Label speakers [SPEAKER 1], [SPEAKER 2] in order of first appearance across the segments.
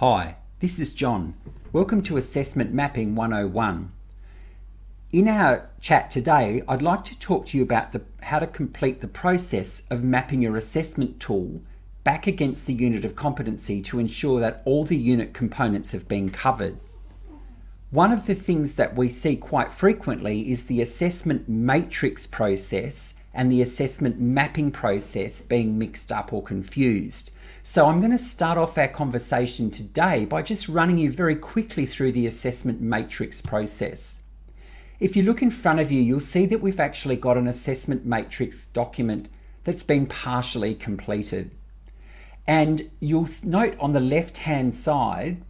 [SPEAKER 1] Hi, this is John. Welcome to Assessment Mapping 101. In our chat today, I'd like to talk to you about how to complete the process of mapping your assessment tool back against the unit of competency to ensure that all the unit components have been covered. One of the things that we see quite frequently is the assessment matrix process and the assessment mapping process being mixed up or confused. So I'm going to start off our conversation today by just running you very quickly through the assessment matrix process. If you look in front of you, you'll see that we've actually got an assessment matrix document that's been partially completed. And you'll note on the left-hand side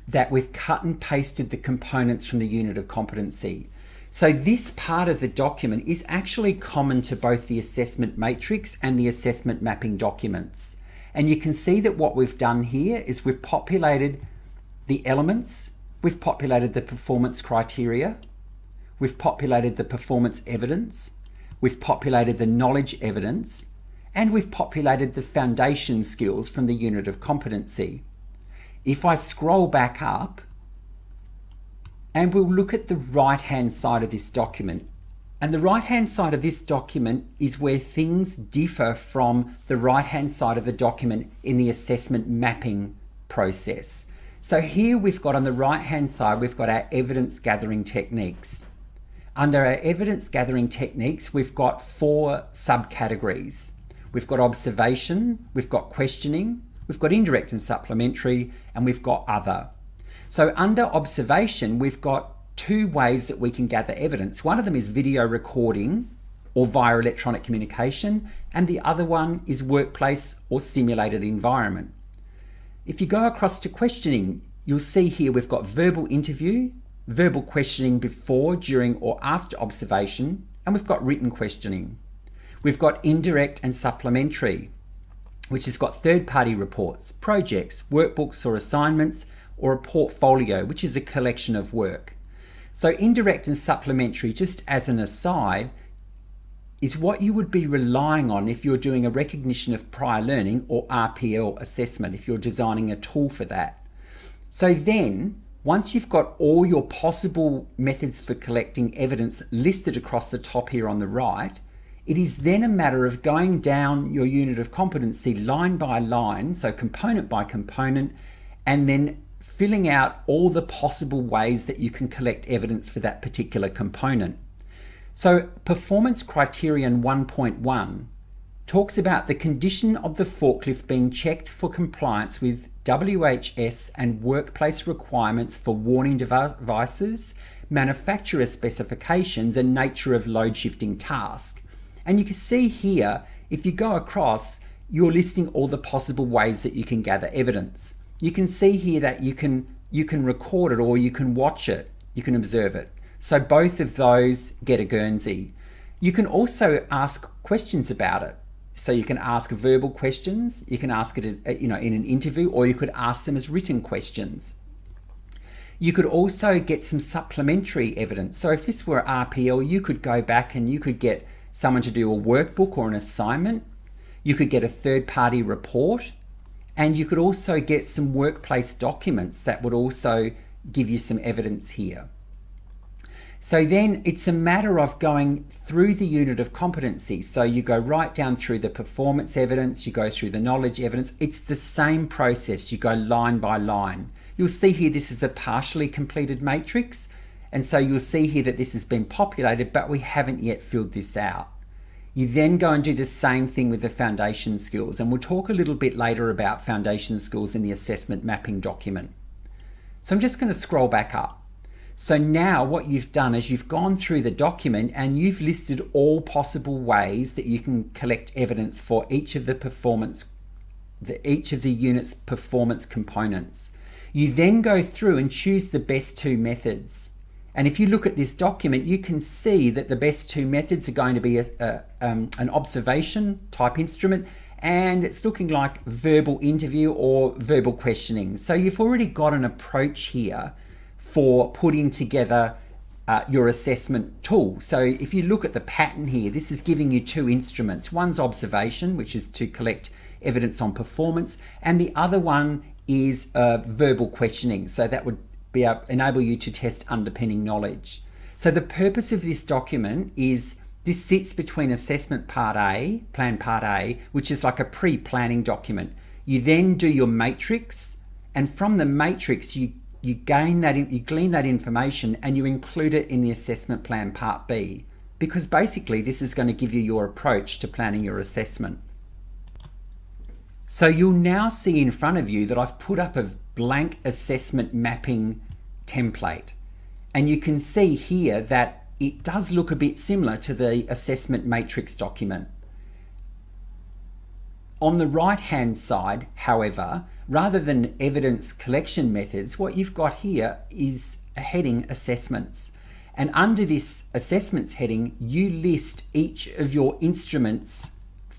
[SPEAKER 1] that we've cut and pasted the components from the unit of competency. So this part of the document is actually common to both the assessment matrix and the assessment mapping documents. And you can see that what we've done here is we've populated the elements, we've populated the performance criteria, we've populated the performance evidence, we've populated the knowledge evidence, and we've populated the foundation skills from the unit of competency. If I scroll back up, and we'll look at the right-hand side of this document. And the right-hand side of this document is where things differ from the right-hand side of the document in the assessment mapping process. So here we've got on the right-hand side, we've got our evidence gathering techniques. Under our evidence gathering techniques, we've got 4 subcategories. We've got observation, we've got questioning, we've got indirect and supplementary, and we've got other. So under observation, we've got 2 ways that we can gather evidence. One of them is video recording or via electronic communication, and the other one is workplace or simulated environment. If you go across to questioning, you'll see here we've got verbal interview, verbal questioning before, during, or after observation, and we've got written questioning. We've got indirect and supplementary, which has got third-party reports, projects, workbooks or assignments, or a portfolio, which is a collection of work. So indirect and supplementary, just as an aside, is what you would be relying on if you're doing a recognition of prior learning or RPL assessment, if you're designing a tool for that. So then, once you've got all your possible methods for collecting evidence listed across the top here on the right, it is then a matter of going down your unit of competency line by line, so component by component, and then filling out all the possible ways that you can collect evidence for that particular component. So Performance Criterion 1.1 talks about the condition of the forklift being checked for compliance with WHS and workplace requirements for warning devices, manufacturer specifications, and nature of load shifting task. And you can see here, if you go across, you're listing all the possible ways that you can gather evidence. You can see here that you can record it or you can watch it, you can observe it. So both of those get a Guernsey. You can also ask questions about it. So you can ask verbal questions, you can ask it in an interview, or you could ask them as written questions. You could also get some supplementary evidence. So if this were RPL, you could go back and you could get someone to do a workbook or an assignment. You could get a third-party report. And you could also get some workplace documents that would also give you some evidence here. So then it's a matter of going through the unit of competency. So you go right down through the performance evidence, you go through the knowledge evidence. It's the same process. You go line by line. You'll see here this is a partially completed matrix. And so you'll see here that this has been populated, but we haven't yet filled this out. You then go and do the same thing with the foundation skills, and we'll talk a little bit later about foundation skills in the assessment mapping document. So I'm just going to scroll back up. So now what you've done is you've gone through the document and you've listed all possible ways that you can collect evidence for each of the unit's performance components. You then go through and choose the best 2 methods. And if you look at this document, you can see that the best 2 methods are going to be an observation type instrument, and it's looking like verbal interview or verbal questioning. So you've already got an approach here for putting together your assessment tool. So if you look at the pattern here, this is giving you 2 instruments. One's observation, which is to collect evidence on performance, and the other one is verbal questioning. So that would enable you to test underpinning knowledge. So the purpose of this document is this sits between assessment part A, plan part A, which is like a pre-planning document. You then do your matrix, and from the matrix you glean that information and you include it in the assessment plan part B, because basically this is going to give you your approach to planning your assessment. So you'll now see in front of you that I've put up a blank assessment mapping template, and you can see here that it does look a bit similar to the assessment matrix document. On the right hand side, however, rather than evidence collection methods, what you've got here is a heading assessments. And under this assessments heading, you list each of your instruments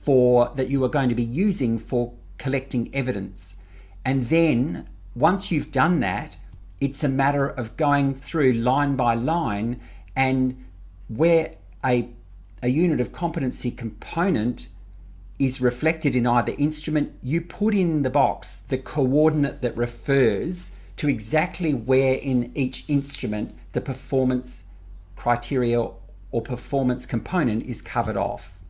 [SPEAKER 1] that you are going to be using for collecting evidence. And then once you've done that, it's a matter of going through line by line, and where a unit of competency component is reflected in either instrument, you put in the box the coordinate that refers to exactly where in each instrument the performance criteria or performance component is covered off.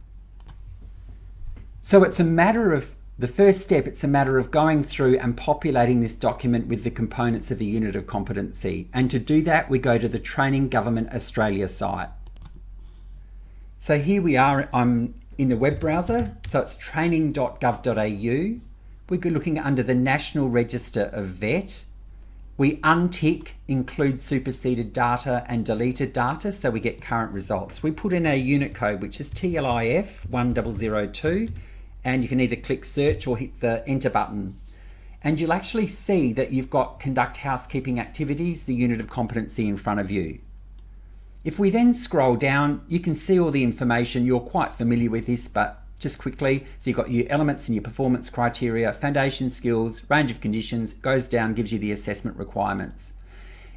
[SPEAKER 1] So it's a matter of the first step, it's a matter of going through and populating this document with the components of the unit of competency. And to do that, we go to the Training Government Australia site. So here we are, I'm in the web browser, so it's training.gov.au. We're looking under the National Register of VET. We untick include superseded data and deleted data, so we get current results. We put in our unit code, which is TLIF 1002. And you can either click search or hit the enter button. And you'll actually see that you've got conduct housekeeping activities, the unit of competency in front of you. If we then scroll down, you can see all the information. You're quite familiar with this, but just quickly. So you've got your elements and your performance criteria, foundation skills, range of conditions, goes down, gives you the assessment requirements.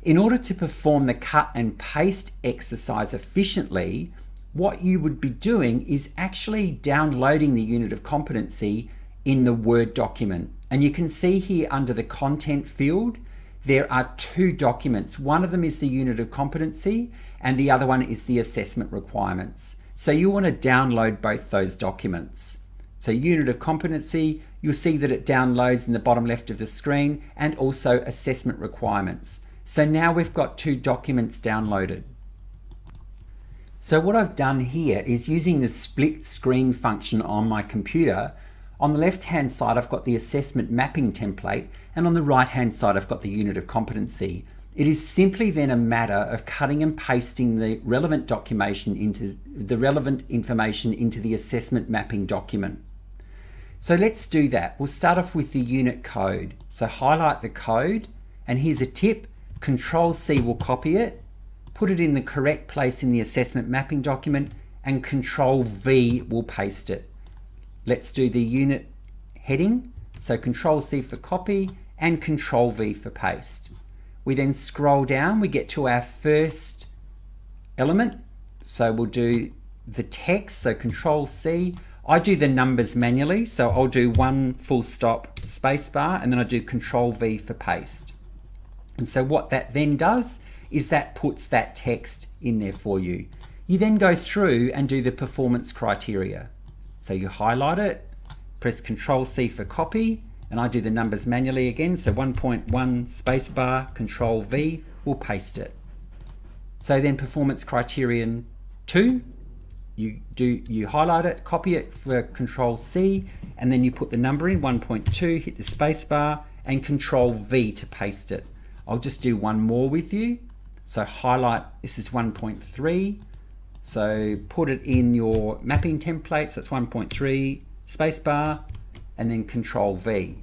[SPEAKER 1] In order to perform the cut and paste exercise efficiently, what you would be doing is actually downloading the unit of competency in the Word document. And you can see here under the content field, there are two documents. One of them is the unit of competency and the other one is the assessment requirements. So you want to download both those documents. So unit of competency, you'll see that it downloads in the bottom left of the screen, and also assessment requirements. So now we've got two documents downloaded. So what I've done here is using the split screen function on my computer. On the left hand side I've got the assessment mapping template, and on the right hand side I've got the unit of competency. It is simply then a matter of cutting and pasting the relevant information into the assessment mapping document. So let's do that. We'll start off with the unit code. So highlight the code, and here's a tip. Control-C will copy it, put it in the correct place in the assessment mapping document, and Control-V will paste it. Let's do the unit heading. So Control-C for copy and Control-V for paste. We then scroll down, we get to our first element. So we'll do the text, so Control-C. I do the numbers manually, so I'll do 1 full stop spacebar, and then I do Control-V for paste. And so what that then does is that puts that text in there for you. You then go through and do the performance criteria. So you highlight it, press Control-C for copy, and I do the numbers manually again, so 1.1 spacebar, Control-V, will paste it. So then performance criterion 2, you highlight it, copy it for Control-C, and then you put the number in, 1.2, hit the spacebar, and Control-V to paste it. I'll just do one more with you. So highlight, this is 1.3, so put it in your mapping template, so it's 1.3, spacebar, and then Control-V.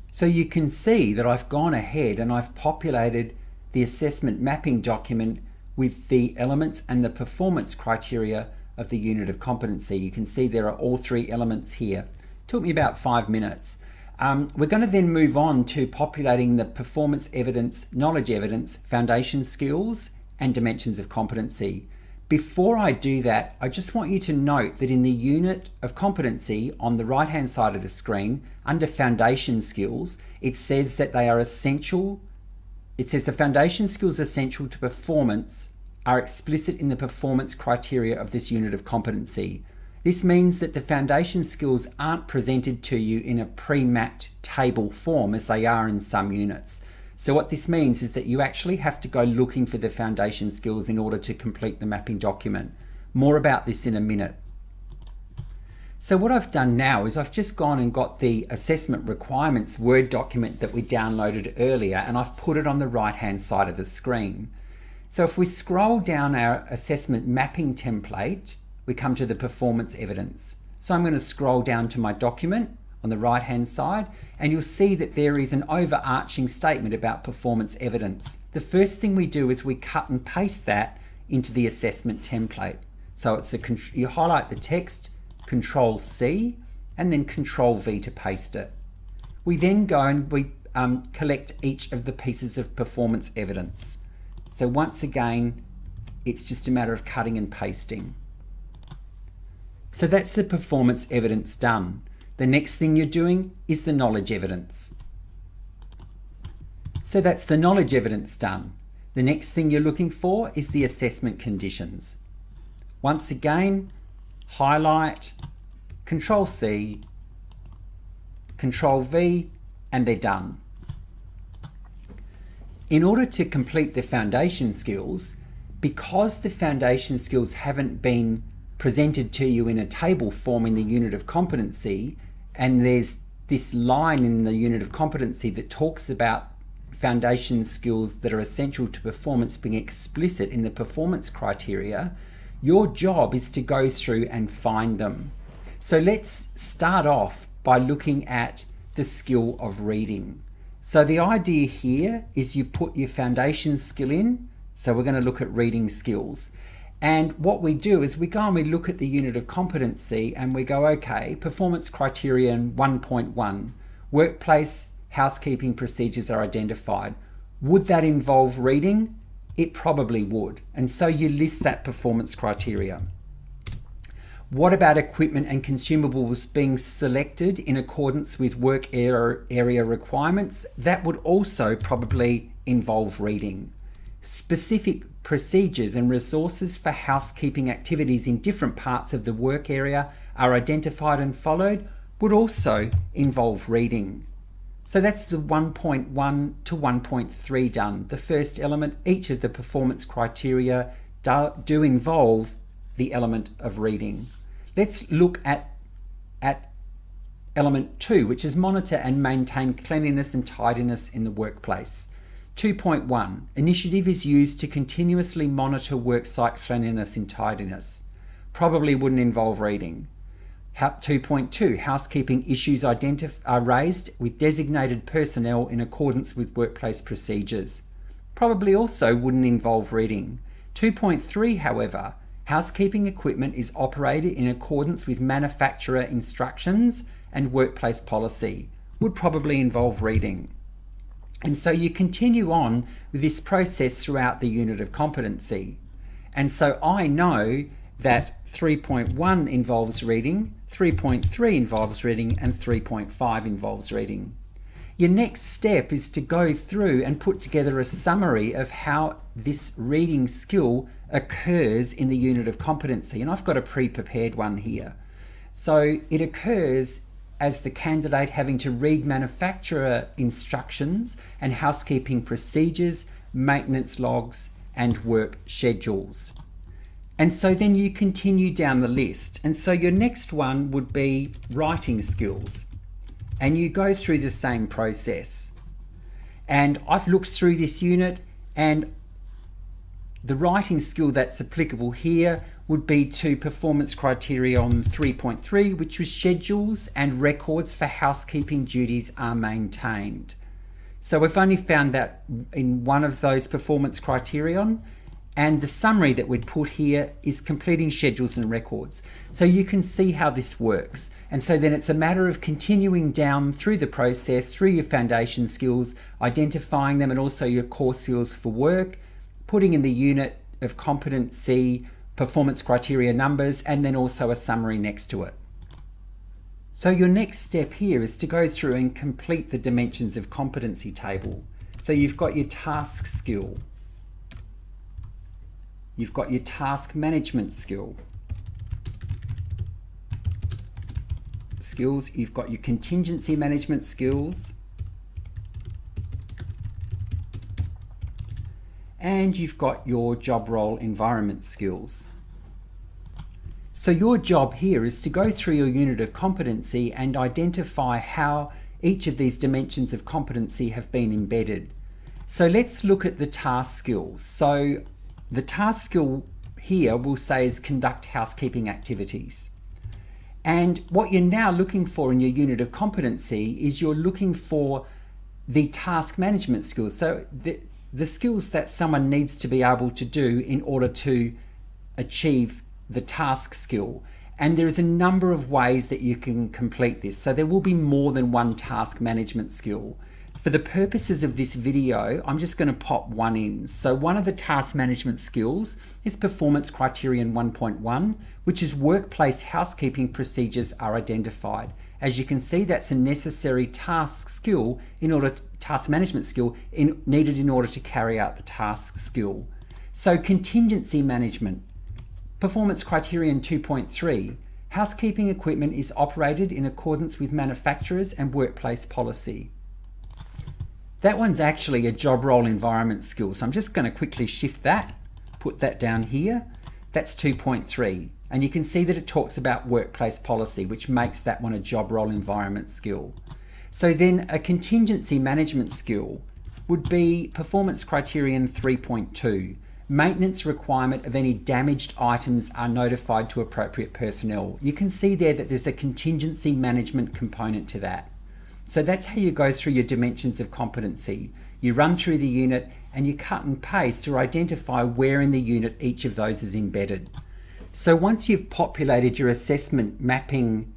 [SPEAKER 1] So you can see that I've gone ahead and I've populated the assessment mapping document with the elements and the performance criteria of the unit of competency. You can see there are all 3 elements here. It took me about 5 minutes. We're going to then move on to populating the performance evidence, knowledge evidence, foundation skills, and dimensions of competency. Before I do that, I just want you to note that in the unit of competency on the right-hand side of the screen, under foundation skills, it says that they are essential. It says the foundation skills essential to performance are explicit in the performance criteria of this unit of competency. This means that the foundation skills aren't presented to you in a pre-mapped table form as they are in some units. So what this means is that you actually have to go looking for the foundation skills in order to complete the mapping document. More about this in a minute. So what I've done now is I've just gone and got the assessment requirements Word document that we downloaded earlier, and I've put it on the right-hand side of the screen. So if we scroll down our assessment mapping template, we come to the performance evidence. So I'm going to scroll down to my document on the right hand side, and you'll see that there is an overarching statement about performance evidence. The first thing we do is we cut and paste that into the assessment template. So it's you highlight the text, Control C, and then Control V to paste it. We then go and we collect each of the pieces of performance evidence. So once again, it's just a matter of cutting and pasting. So that's the performance evidence done. The next thing you're doing is the knowledge evidence. So that's the knowledge evidence done. The next thing you're looking for is the assessment conditions. Once again, highlight, Control C, Control V, and they're done. In order to complete the foundation skills, because the foundation skills haven't been presented to you in a table form in the unit of competency, and there's this line in the unit of competency that talks about foundation skills that are essential to performance being explicit in the performance criteria, your job is to go through and find them. So let's start off by looking at the skill of reading. So the idea here is you put your foundation skill in. So we're going to look at reading skills. And what we do is we go and we look at the unit of competency and we go, okay, performance criterion 1.1, workplace housekeeping procedures are identified. Would that involve reading? It probably would. And so you list that performance criteria. What about equipment and consumables being selected in accordance with work area requirements? That would also probably involve reading. Specific procedures and resources for housekeeping activities in different parts of the work area are identified and followed would also involve reading. So that's the 1.1 to 1.3 done. The first element, each of the performance criteria do involve the element of reading. Let's look at element 2, which is monitor and maintain cleanliness and tidiness in the workplace. 2.1, initiative is used to continuously monitor worksite cleanliness and tidiness. Probably wouldn't involve reading. 2.2, housekeeping issues are raised with designated personnel in accordance with workplace procedures. Probably also wouldn't involve reading. 2.3, however, housekeeping equipment is operated in accordance with manufacturer instructions and workplace policy. Would probably involve reading. And so you continue on with this process throughout the unit of competency. And so I know that 3.1 involves reading, 3.3 involves reading, and 3.5 involves reading. Your next step is to go through and put together a summary of how this reading skill occurs in the unit of competency. And I've got a pre-prepared one here. So it occurs as the candidate having to read manufacturer instructions and housekeeping procedures, maintenance logs, and work schedules. And so then you continue down the list. And so your next one would be writing skills. And you go through the same process. And I've looked through this unit, and the writing skill that's applicable here would be to performance criteria on 3.3, which was schedules and records for housekeeping duties are maintained. So we've only found that in one of those performance criterion, and the summary that we'd put here is completing schedules and records. So you can see how this works. And so then it's a matter of continuing down through the process, through your foundation skills, identifying them, and also your core skills for work, putting in the unit of competency performance criteria numbers, and then also a summary next to it. So your next step here is to go through and complete the dimensions of competency table. So you've got your task skill, you've got your task management skills, you've got your contingency management skills, and you've got your job role environment skills. So your job here is to go through your unit of competency and identify how each of these dimensions of competency have been embedded. So let's look at the task skill. So the task skill here we'll say is conduct housekeeping activities. And what you're now looking for in your unit of competency is you're looking for the task management skills. So the skills that someone needs to be able to do in order to achieve the task skill. And there is a number of ways that you can complete this. So there will be more than one task management skill. For the purposes of this video, I'm just going to pop one in. So one of the task management skills is Performance Criterion 1.1, which is workplace housekeeping procedures are identified. As you can see, that's a necessary task management skill needed in order to carry out the task skill. So contingency management, Performance Criterion 2.3, housekeeping equipment is operated in accordance with manufacturers and workplace policy. That one's actually a job role environment skill. So I'm just going to quickly shift that, put that down here. That's 2.3. And you can see that it talks about workplace policy, which makes that one a job role environment skill. So then a contingency management skill would be Performance Criterion 3.2. Maintenance requirement of any damaged items are notified to appropriate personnel. You can see there that there's a contingency management component to that. So that's how you go through your dimensions of competency. You run through the unit and you cut and paste to identify where in the unit each of those is embedded. So once you've populated your assessment mapping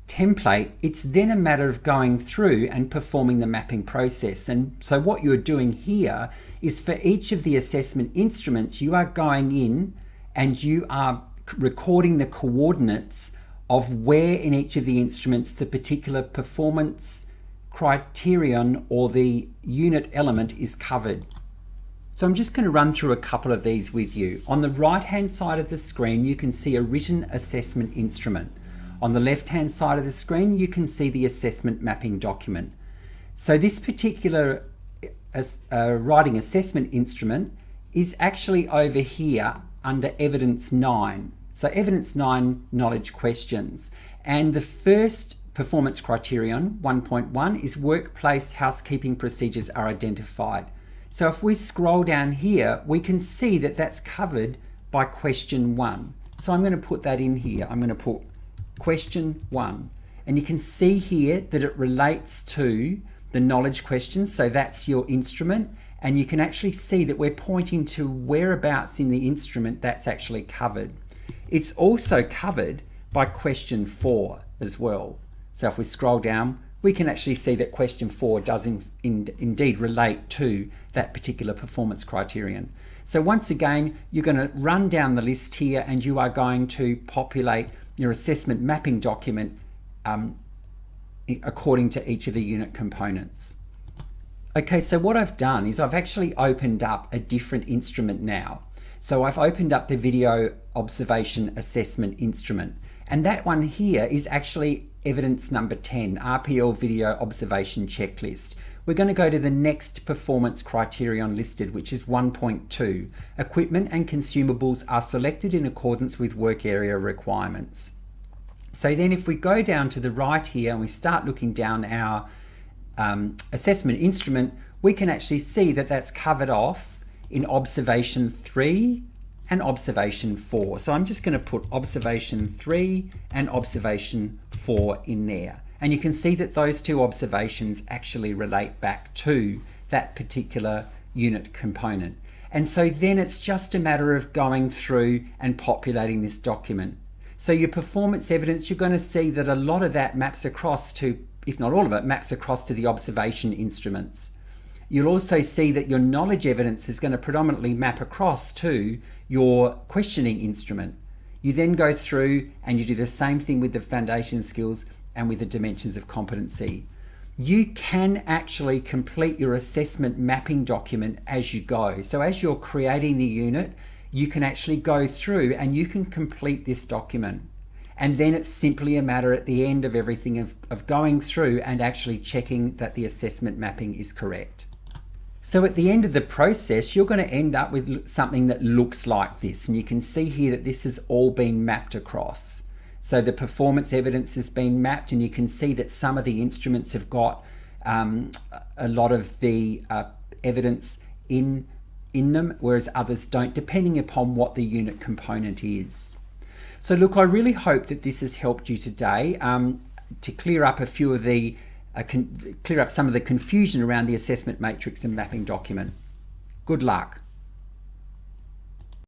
[SPEAKER 1] template, it's then a matter of going through and performing the mapping process. And so what you're doing here is for each of the assessment instruments, you are going in and you are recording the coordinates of where in each of the instruments the particular performance criterion or the unit element is covered. So I'm just going to run through a couple of these with you. On the right hand side of the screen you can see a written assessment instrument. On the left hand side of the screen you can see the assessment mapping document. So this particular writing assessment instrument is actually over here under evidence 9. So evidence 9, knowledge questions. And the first performance criterion, 1.1, is workplace housekeeping procedures are identified. So if we scroll down here, we can see that that's covered by question 1. So I'm going to put that in here. I'm going to put question 1. And you can see here that it relates to the knowledge questions. So that's your instrument. And you can actually see that we're pointing to whereabouts in the instrument that's actually covered. It's also covered by question 4 as well. So if we scroll down, we can actually see that question 4 does indeed relate to that particular performance criterion. So once again, you're going to run down the list here and you are going to populate your assessment mapping document according to each of the unit components. Okay, so what I've done is I've actually opened up a different instrument now. So I've opened up the video observation assessment instrument, and that one here is actually evidence number 10, RPL video observation checklist. We're going to go to the next performance criterion listed, which is 1.2. Equipment and consumables are selected in accordance with work area requirements. So then if we go down to the right here and we start looking down our assessment instrument, we can actually see that that's covered off in observation 3 and observation 4. So I'm just going to put observation 3 and observation 4 in there. And you can see that those two observations actually relate back to that particular unit component. And so then it's just a matter of going through and populating this document. So your performance evidence, you're going to see that a lot of that maps across to, if not all of it, maps across to the observation instruments. You'll also see that your knowledge evidence is going to predominantly map across to your questioning instrument. You then go through and you do the same thing with the foundation skills and with the dimensions of competency. You can actually complete your assessment mapping document as you go. So as you're creating the unit, you can actually go through and you can complete this document. And then it's simply a matter at the end of everything of going through and actually checking that the assessment mapping is correct. So at the end of the process, you're going to end up with something that looks like this. And you can see here that this has all been mapped across. So the performance evidence has been mapped, and you can see that some of the instruments have got a lot of the evidence in them, whereas others don't, depending upon what the unit component is. So look, I really hope that this has helped you today to clear up a few of the clear up some of the confusion around the assessment matrix and mapping document. Good luck.